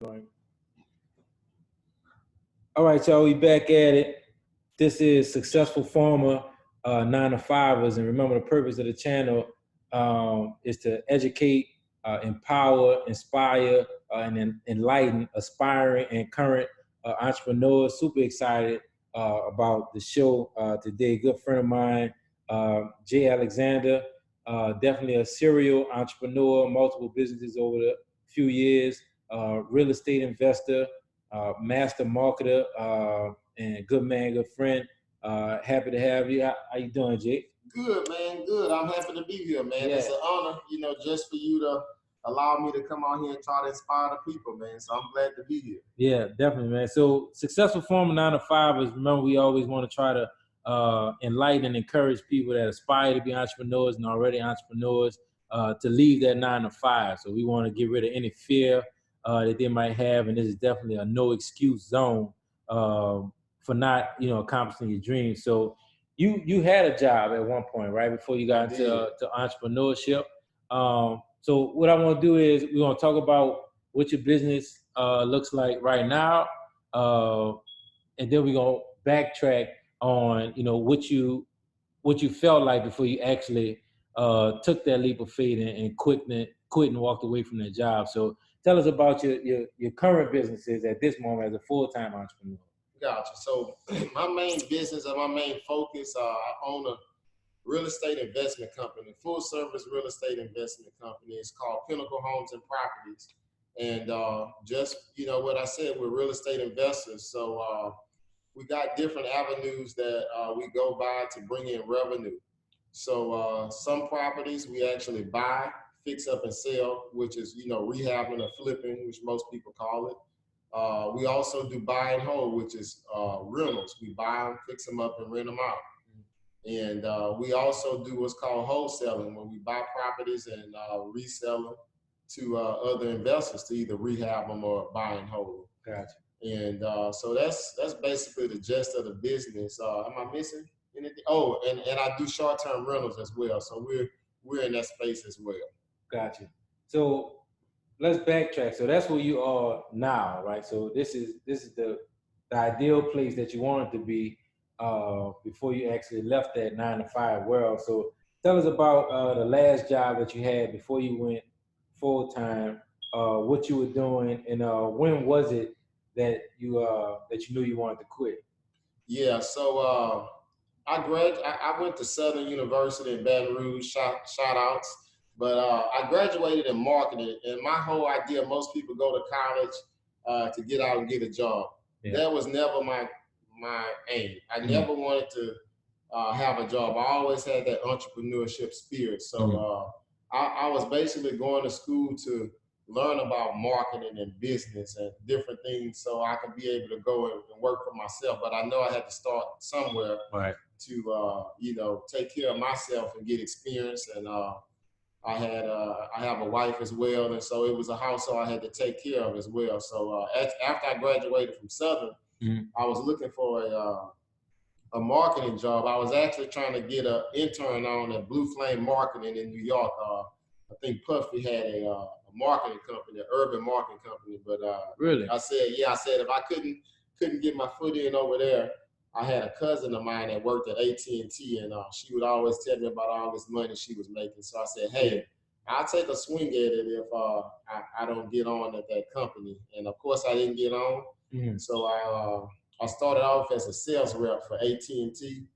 All right, y'all, we back at it. This is Successful Farmer 9-to-5ers, and remember the purpose of the channel is to educate, empower, inspire, and enlighten aspiring and current entrepreneurs. Super excited about the show today. Good friend of mine, Jae Alexander, definitely a serial entrepreneur, multiple businesses over the few years, real estate investor, master marketer, and good man, good friend. Happy to have you. How you doing, Jake? Good, man. Good. I'm happy to be here, man. Yeah. It's an honor, just for you to allow me to come out here and try to inspire the people, man. So I'm glad to be here. Yeah, definitely, man. So Successful Farmer 9-to-5ers, remember, we always want to try to enlighten and encourage people that aspire to be entrepreneurs and already entrepreneurs to leave that 9-to-5. So we want to get rid of any fear that they might have, and this is definitely a no excuse zone for not, accomplishing your dreams. So you had a job at one point, right, before you got into entrepreneurship. So what I want to do is we're going to talk about what your business looks like right now, and then we're going to backtrack on what you felt like before you actually took that leap of faith and quit and walked away from that job. So tell us about your current businesses at this moment as a full-time entrepreneur. Gotcha. So my main business and my main focus, I own a real estate investment company, full service real estate investment company. It's called Pinnacle Homes and Properties. And just, what I said, we're real estate investors. So we got different avenues that we go by to bring in revenue. So some properties we actually buy, fix up and sell, which is, rehabbing or flipping, which most people call it. We also do buy and hold, which is rentals. We buy them, fix them up, and rent them out. And we also do what's called wholesaling, where we buy properties and resell them to other investors to either rehab them or buy and hold. Gotcha. And so that's basically the gist of the business. Am I missing anything? Oh, and I do short-term rentals as well. So we're in that space as well. Gotcha. So let's backtrack. So that's where you are now, right? So this is the ideal place that you wanted to be before you actually left that 9-to-5 world. So tell us about the last job that you had before you went full-time, what you were doing, and when was it that you knew you wanted to quit? Yeah, so I went to Southern University in Baton Rouge, shout outs, but I graduated in marketing, and my whole idea, most people go to college to get out and get a job. Yeah. That was never my aim. I never wanted to have a job. I always had that entrepreneurship spirit. So I was basically going to school to learn about marketing and business and different things so I could be able to go and work for myself. But I know I had to start somewhere, right, to take care of myself and get experience. And I have a wife as well, and so it was a household I had to take care of as well. So after I graduated from Southern, I was looking for a marketing job. I was actually trying to get an intern on at Blue Flame Marketing in New York. I think Puffy had a marketing company, an urban marketing company. But really, I said if I couldn't get my foot in over there, I had a cousin of mine that worked at AT&T, and she would always tell me about all this money she was making. So I said, hey, I'll take a swing at it if I don't get on at that company. And of course, I didn't get on. So I started off as a sales rep for AT&T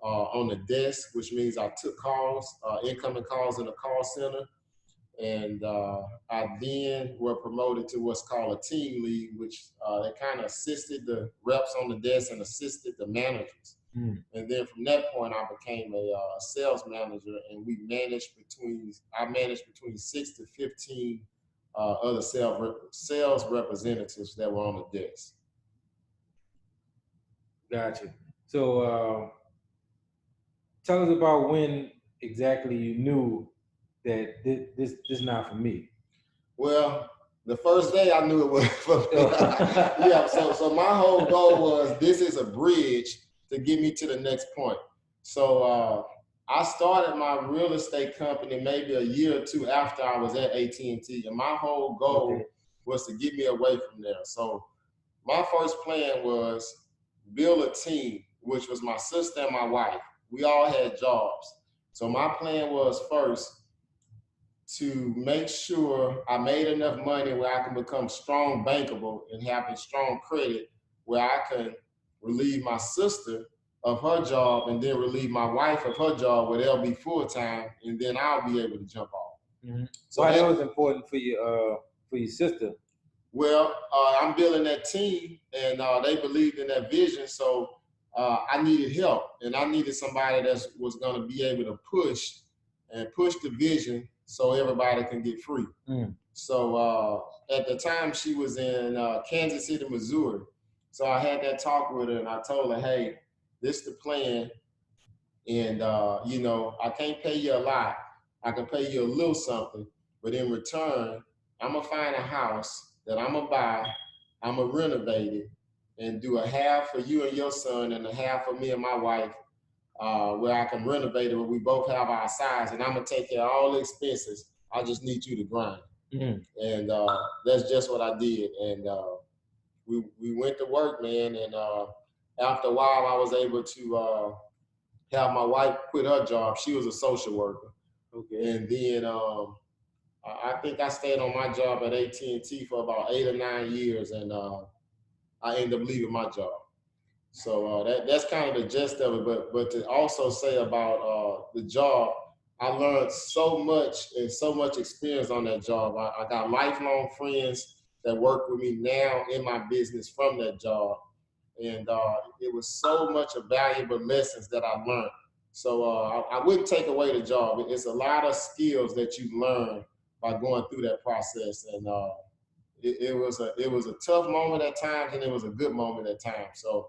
on the desk, which means I took calls, incoming calls in the call center. And I then were promoted to what's called a team lead, which they kind of assisted the reps on the desk and assisted the managers. And then from that point, I became a sales manager, and I managed between 6 to 15 other sales representatives that were on the desk. Gotcha. So tell us about when exactly you knew that this is not for me. Well, the first day I knew it was for me. Yeah, so my whole goal was, this is a bridge to get me to the next point. So I started my real estate company maybe a year or two after I was at AT&T, and my whole goal was to get me away from there. So my first plan was build a team, which was my sister and my wife. We all had jobs. So my plan was first to make sure I made enough money where I can become strong bankable and having strong credit where I can relieve my sister of her job and then relieve my wife of her job where they'll be full-time and then I'll be able to jump off. Mm-hmm. So why that was important for your sister? Well, I'm building that team and they believed in that vision. So I needed help and I needed somebody that was going to be able to push the vision so everybody can get free. So at the time she was in Kansas City, Missouri. So I had that talk with her and I told her, hey, this is the plan. And, you know, I can't pay you a lot. I can pay you a little something, but in return, I'm gonna find a house that I'm gonna buy, I'm gonna renovate it and do a half for you and your son and a half for me and my wife, where I can renovate it where we both have our size and I'm gonna take care of all the expenses. I just need you to grind. And that's just what I did. And we went to work, man. And after a while, I was able to have my wife quit her job. She was a social worker. Okay. And then I think I stayed on my job at AT&T for about 8 or 9 years, and I ended up leaving my job. So that's kind of the gist of it. But to also say about the job, I learned so much and so much experience on that job. I got lifelong friends that work with me now in my business from that job. And it was so much of valuable lessons that I learned. So I wouldn't take away the job. It's a lot of skills that you learn by going through that process. And it was a tough moment at times, and it was a good moment at times. So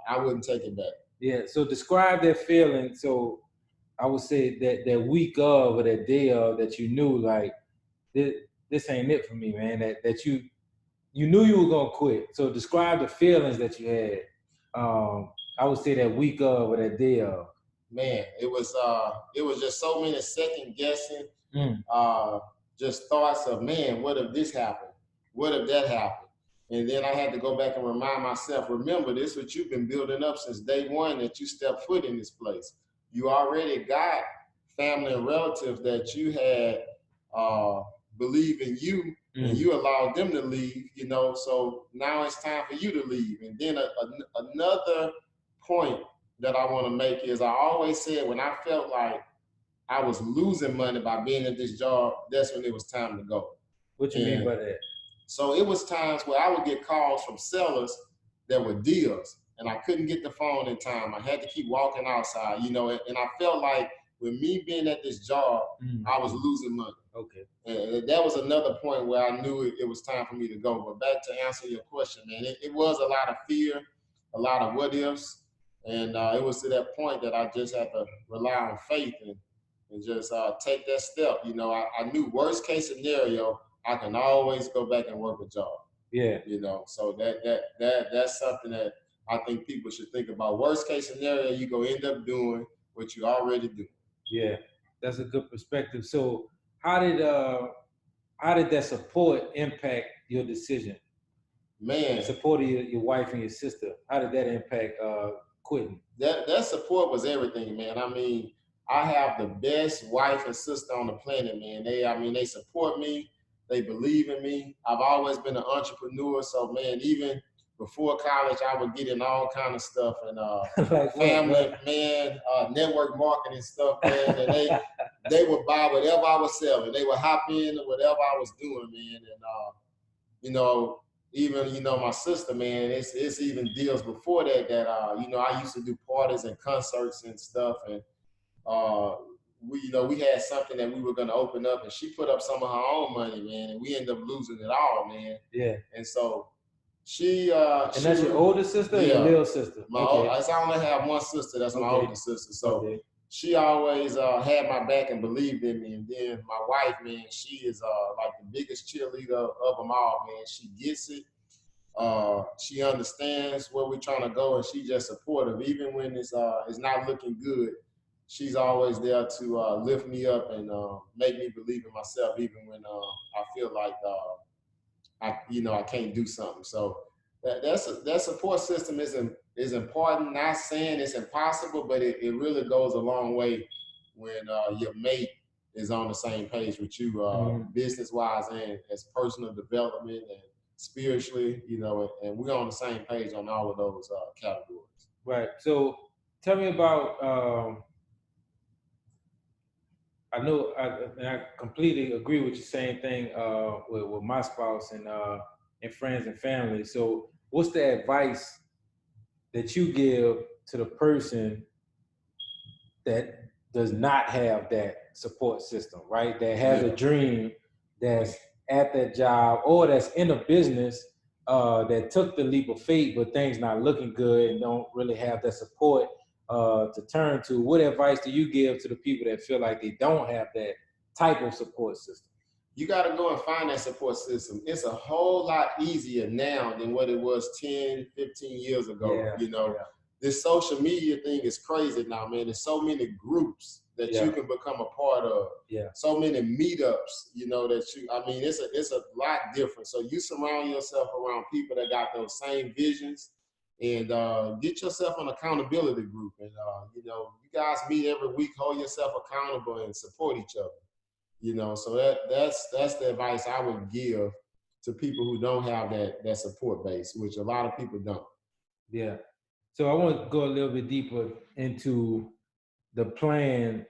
I wouldn't take it back. Yeah. So describe that feeling. So I would say that week of or that day of that you knew like this ain't it for me, man. That you knew you were gonna quit. So describe the feelings that you had. I would say that week of or that day of. Man, it was just so many second guessing, just thoughts of, man, what if this happened? What if that happened? And then I had to go back and remind myself, remember, this is what you've been building up since day one that you stepped foot in this place. You already got family and relatives that you had believe in you, and you allowed them to leave, you know, so now it's time for you to leave. And then another point that I want to make is I always said when I felt like I was losing money by being at this job, that's when it was time to go. What you mean by that? So it was times where I would get calls from sellers that were deals, and I couldn't get the phone in time. I had to keep walking outside, you know, and I felt like with me being at this job, I was losing money. Okay. And that was another point where I knew it was time for me to go. But back to answer your question, man, it was a lot of fear, a lot of what ifs. And it was to that point that I just had to rely on faith and just take that step. You know, I knew worst case scenario, I can always go back and work a job. Yeah. You know, so that's something that I think people should think about. Worst case scenario, you go end up doing what you already do. Yeah, that's a good perspective. So how did that support impact your decision? Man, support of your wife and your sister. How did that impact quitting? That support was everything, man. I mean, I have the best wife and sister on the planet, man. They support me. They believe in me. I've always been an entrepreneur, so man, even before college, I would get in all kind of stuff and like family, man, network marketing stuff, man. And they would buy whatever I was selling. They would hop in whatever I was doing, man. And you know, even my sister, man, it's even deals before that you know, I used to do parties and concerts and stuff, and we had something that we were gonna open up, and she put up some of her own money, man, and we ended up losing it all, man. Yeah. And so and that's your older sister or your little sister? I only have one sister. That's my older sister. So she always had my back and believed in me. And then my wife, man, she is like the biggest cheerleader of them all, man. She gets it. She understands where we're trying to go, and she's just supportive. Even when it's not looking good, she's always there to lift me up and make me believe in myself, even when I feel like I can't do something. So that support system is important. Not saying it's impossible, but it really goes a long way when your mate is on the same page with you, business wise and as personal development and spiritually, and we're on the same page on all of those categories. Right. So tell me about. I know, and I completely agree with you. Same thing with my spouse and friends and family. So, what's the advice that you give to the person that does not have that support system, right? That has a dream, that's at that job, or that's in a business that took the leap of faith, but things not looking good and don't really have that support to turn to. What advice do you give to the people that feel like they don't have that type of support system? You got to go and find that support system. It's a whole lot easier now than what it was 10, 15 years ago. This social media thing is crazy now, man. There's so many groups that you can become a part of. So many meetups, it's a lot different. So you surround yourself around people that got those same visions, and get yourself an accountability group. And, you guys meet every week, hold yourself accountable and support each other. So that's the advice I would give to people who don't have that support base, which a lot of people don't. Yeah. So I want to go a little bit deeper into the plan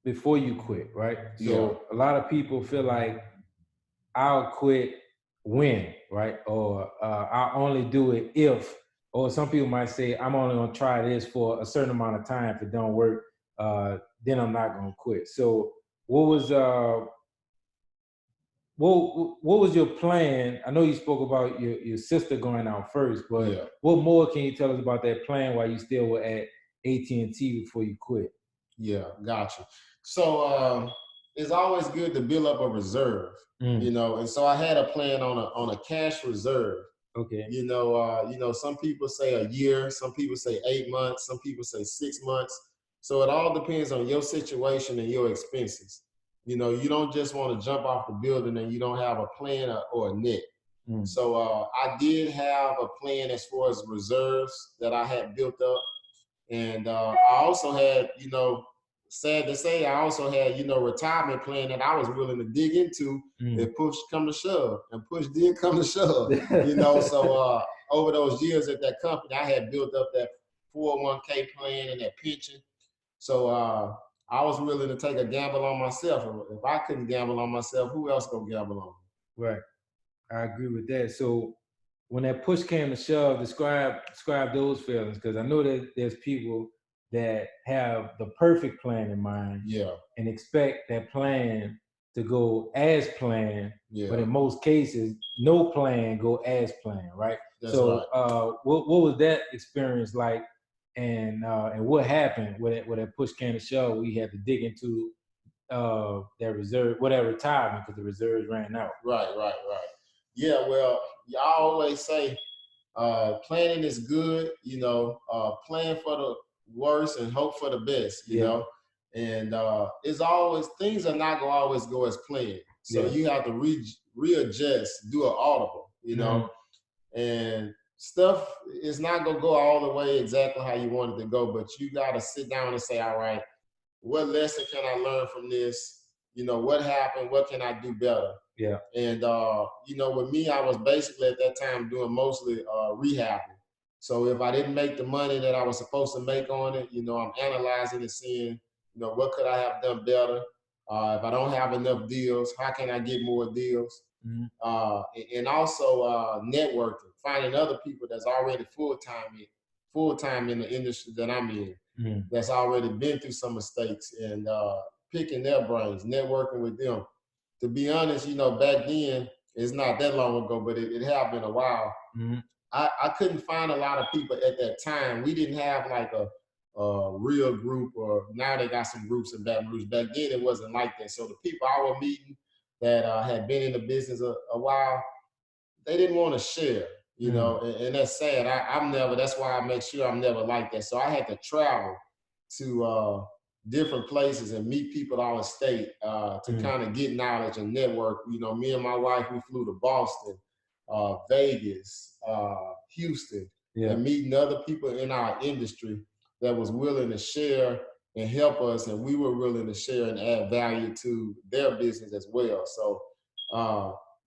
before you quit, right? So a lot of people feel like I'll quit when, right? Or I'll only do it if, or some people might say, I'm only gonna try this for a certain amount of time. If it don't work, then I'm not gonna quit. So what was your plan? I know you spoke about your sister going out first, but what more can you tell us about that plan while you still were at AT&T before you quit? Yeah, gotcha. So it's always good to build up a reserve, and so I had a plan on a cash reserve. Okay. Some people say a year, some people say 8 months, some people say 6 months. So it all depends on your situation and your expenses. You don't just want to jump off the building and you don't have a plan or a net. So I did have a plan as far as reserves that I had built up. And I also had, sad to say, I also had, retirement plan that I was willing to dig into if push come to shove, and push did come to shove, So over those years at that company, I had built up that 401k plan and that pension. So I was willing to take a gamble on myself. If I couldn't gamble on myself, who else gonna gamble on me? Right. I agree with that. So when that push came to shove, describe those feelings, because I know that there's people that have the perfect plan in mind, and expect that plan to go as planned, but in most cases, no plan go as planned, right? That's so right. What was that experience like, and what happened when that push came to shove? We had to dig into that reserve, whatever retirement, because the reserves ran out. Right. Yeah, well, y'all always say planning is good, plan for the worst and hope for the best, and it's always, things are not gonna always go as planned. So you have to readjust, do an audible, and stuff is not gonna go all the way exactly how you want it to go, but you gotta sit down and say, all right, what lesson can I learn from this? What happened? What can I do better? And with me, I was basically at that time doing mostly rehabbing. So if I didn't make the money that I was supposed to make on it, I'm analyzing and seeing, what could I have done better? If I don't have enough deals, how can I get more deals? And also networking, finding other people that's already full-time in the industry that I'm in, that's already been through some mistakes, and picking their brains, networking with them. To be honest, back then, it's not that long ago, but it had been a while. I couldn't find a lot of people at that time. We didn't have like a real group, or now they got some groups in Baton Rouge. Back then, it wasn't like that. So the people I was meeting that had been in the business a while, they didn't want to share, and that's sad. I'm never, that's why I make sure I'm never like that. So I had to travel to different places and meet people out of state to kind of get knowledge and network. You know, me and my wife, we flew to Boston, Vegas, Houston, and meeting other people in our industry that was willing to share and help us, and we were willing to share and add value to their business as well. So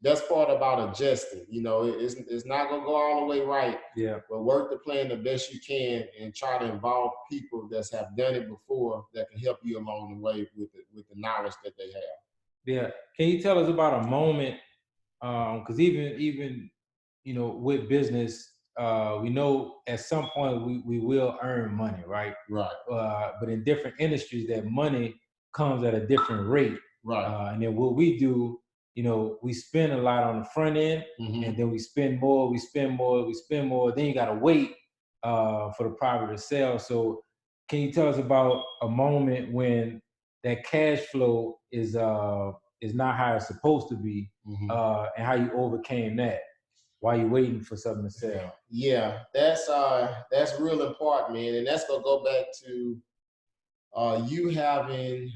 that's part about adjusting. You know, it's not gonna go all the way right. Yeah. But work the plan the best you can and try to involve people that have done it before that can help you along the way with the knowledge that they have. Yeah. Can you tell us about a moment? Because even you know, with business, we know at some point we will earn money, right? Right. But in different industries, that money comes at a different rate. Right. And then what we do, you know, we spend a lot on the front end, and then we spend more, we spend more, we spend more. Then you got to wait for the property to sell. So can you tell us about a moment when that cash flow is not how it's supposed to be, and how you overcame that while you're waiting for something to sell? Yeah, that's real important, man. And that's gonna go back to you having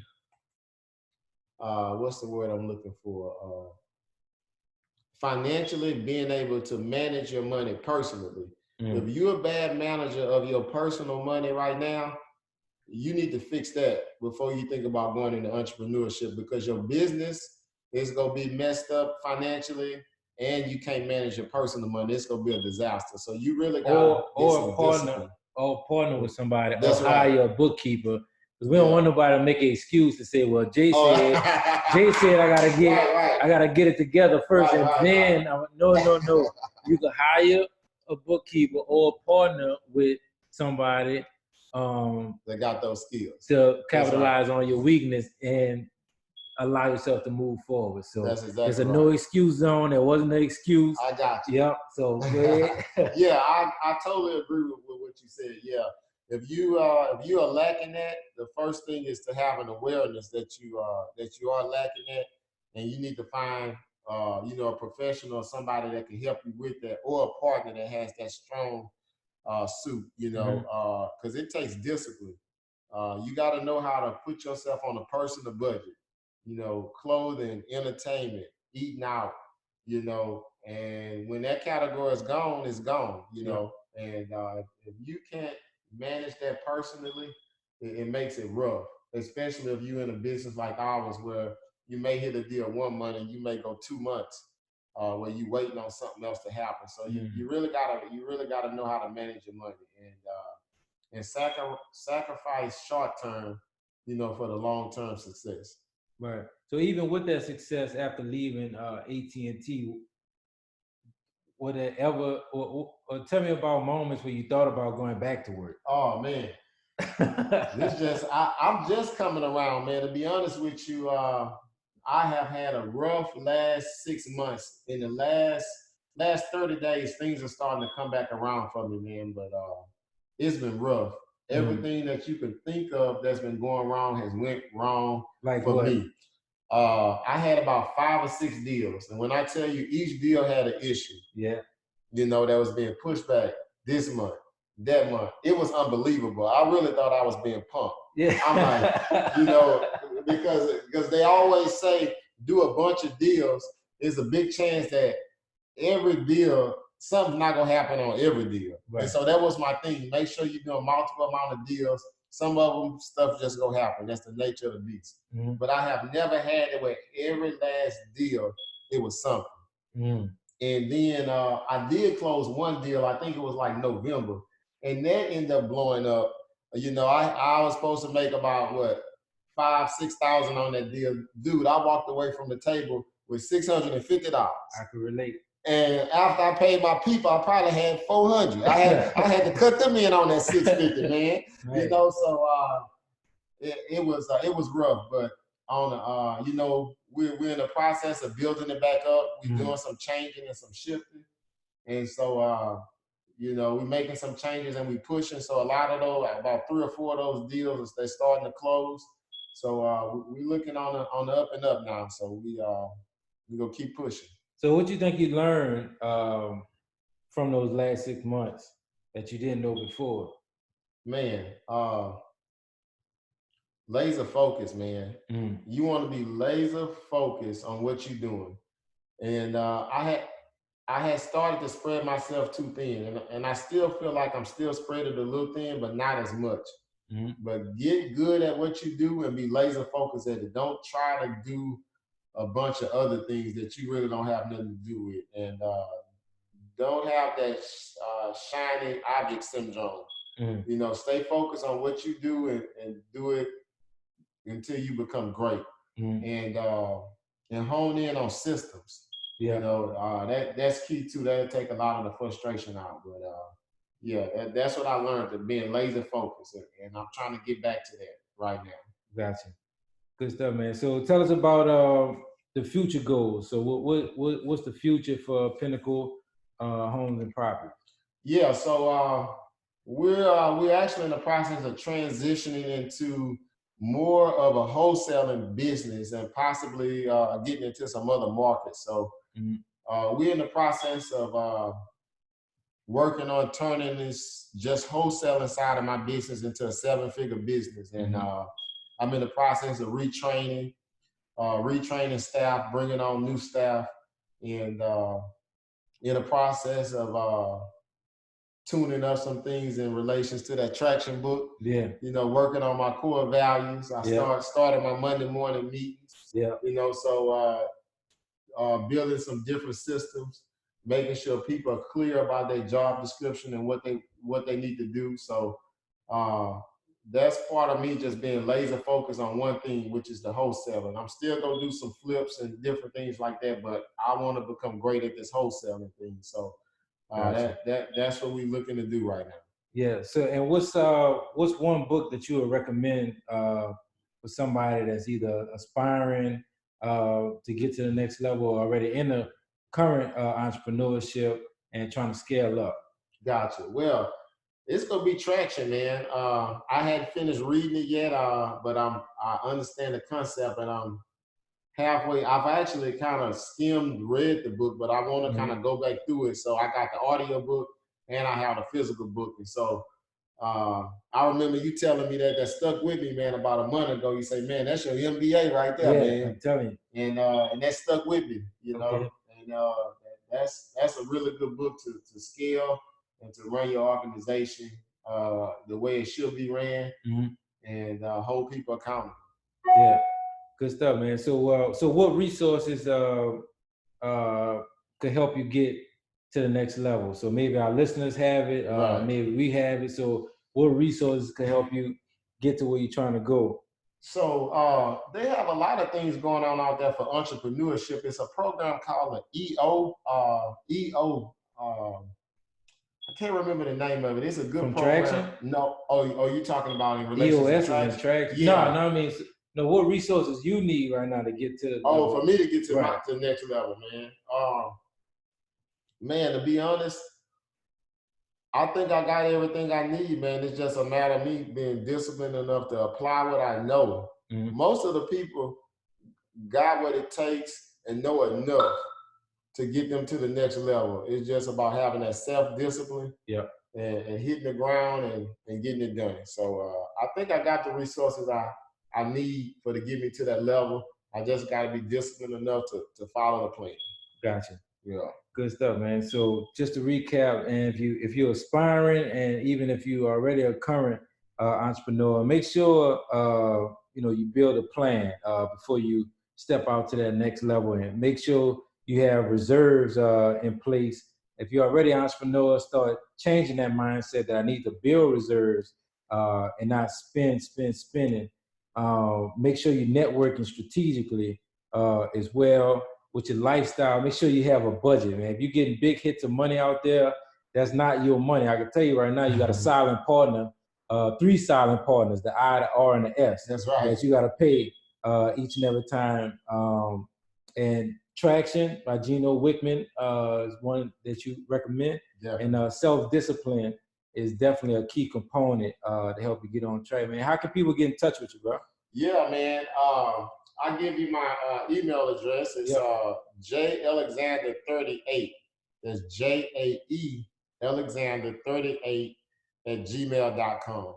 what's the word I'm looking for? Financially being able to manage your money personally. If you're a bad manager of your personal money right now, you need to fix that before you think about going into entrepreneurship, because your business is going to be messed up financially and you can't manage your personal money. It's going to be a disaster. So you really got to partner with somebody, That's or hire right. a bookkeeper. Because we don't want nobody to make an excuse to say, well, Jay said I gotta get it together first, and then no. You can hire a bookkeeper or partner with somebody that got those skills to capitalize on your weakness and allow yourself to move forward. So that's exactly there's a no excuse zone. There wasn't an excuse. I got you. Yep. So go ahead. Yeah, I totally agree with what you said. Yeah. If you are lacking that, the first thing is to have an awareness that you are lacking that, and you need to find a professional or somebody that can help you with that, or a partner that has that strong suit, because it takes discipline. You got to know how to put yourself on a personal budget, clothing, entertainment, eating out, and when that category is gone, it's gone, and if you can't manage that personally, it makes it rough, especially if you're in a business like ours where you may hit a deal 1 month and you may go 2 months where you're waiting on something else to happen. So you really gotta know how to manage your money and sacrifice short term, for the long term success. Right. So even with that success after leaving AT&T, would it ever, or tell me about moments where you thought about going back to work? Oh man, I'm just coming around, man. To be honest with you, I have had a rough last 6 months. In the last 30 days, things are starting to come back around for me, man. But it's been rough. Everything that you can think of that's been going wrong has went wrong for me. I had about 5 or 6 deals, and when I tell you each deal had an issue, that was being pushed back this month, that month. It was unbelievable. I really thought I was being punked. Yeah. I'm like, because they always say do a bunch of deals. There's a big chance that every deal, something's not gonna happen on every deal. Right. And so that was my thing. Make sure you're doing multiple amount of deals. Some of them stuff just gonna happen. That's the nature of the beast. But I have never had it where every last deal it was something. And then I did close one deal. I think it was like November, and that ended up blowing up. I was supposed to make about what $5,000-6,000 on that deal. Dude, I walked away from the table with $650. I can relate. And after I paid my people, I probably had $400. I had to cut them in on that $650, man. Right. So it was rough, but on we're in the process of building it back up. We're doing some changing and some shifting, and so we're making some changes and we're pushing. So a lot of those, about 3 or 4 of those deals, they're starting to close. So we're looking on the up and up now. So we're gonna keep pushing. So what you think you learned from those last 6 months that you didn't know before? Man, laser focus, man. You want to be laser focused on what you're doing. And I had started to spread myself too thin, and I still feel like I'm still spread it a little thin, but not as much. But get good at what you do and be laser focused at it. Don't try to do a bunch of other things that you really don't have nothing to do with, and don't have that shiny object syndrome. You know, stay focused on what you do and do it until you become great, and hone in on systems. You know, that's key too. That'll take a lot of the frustration out. But yeah, that's what I learned, to being laser focused, and I'm trying to get back to that right now. Gotcha. Good stuff, man. So tell us about the future goals. So what's the future for Pinnacle Homes and Property? Yeah, so we're actually in the process of transitioning into more of a wholesaling business and possibly getting into some other markets. So we're in the process of working on turning this just wholesaling side of my business into a 7-figure business. And I'm in the process of retraining staff, bringing on new staff, and in the process of tuning up some things in relations to that traction book. You know, working on my core values. I started my Monday morning meetings. You know, so building some different systems, making sure people are clear about their job description and what they need to do. So that's part of me just being laser focused on one thing, which is the wholesaling. I'm still gonna do some flips and different things like that, but I want to become great at this wholesaling thing. So that's what we're looking to do right now. Yeah. So, and what's one book that you would recommend for somebody that's either aspiring to get to the next level, or already in the current entrepreneurship and trying to scale up? Gotcha. Well, it's gonna be Traction, man. I hadn't finished reading it yet, but I understand the concept, and I'm halfway. I've actually kind of read the book, but I want to kind of go back through it. So I got the audio book and I have the physical book, and so I remember you telling me that stuck with me, man, about a month ago. You say, man, that's your MBA right there, man. I'm telling you. And that stuck with me, you know. And that's a really good book to scale and to run your organization the way it should be ran, and hold people accountable. Yeah, good stuff, man. So so what resources could help you get to the next level? So maybe our listeners have it, maybe we have it. So what resources can help you get to where you're trying to go? So they have a lot of things going on out there for entrepreneurship. It's a program called the EO. I can't remember the name of it. It's a good program. Traction? No. Oh, you talking about in relation EOS to Traction? Yeah. No, I mean, no. What resources you need right now to get to? For me to get to the next level, man. Man, to be honest, I think I got everything I need, man. It's just a matter of me being disciplined enough to apply what I know. Most of the people got what it takes and know enough to get them to the next level. It's just about having that self-discipline and hitting the ground and getting it done. So I think I got the resources I need to get me to that level. I just got to be disciplined enough to follow the plan. Gotcha. Yeah. Good stuff, man. So just to recap, and if you're aspiring, and even if you are already a current entrepreneur, make sure you build a plan before you step out to that next level, and make sure you have reserves in place. If you're already an entrepreneur, start changing that mindset that I need to build reserves and not spending. Make sure you're networking strategically as well. With your lifestyle, make sure you have a budget, man. If you're getting big hits of money out there, that's not your money. I can tell you right now, you got a silent partner, 3 silent partners, the I, the R, and the S. That's right. That you got to pay each and every time. And Traction by Gino Wickman is one that you recommend. Definitely. And self-discipline is definitely a key component to help you get on track, man. How can people get in touch with you, bro? Yeah, man. I'll give you my email address. It's Jae Alexander 38. That's JAE Alexander 38 @gmail.com.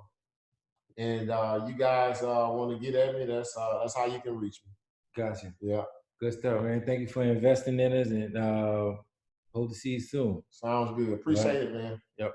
and you guys want to get at me, that's how you can reach me. Gotcha. Yeah. Good stuff, man. Thank you for investing in us, and hope to see you soon. Sounds good. Appreciate it, man. Yep.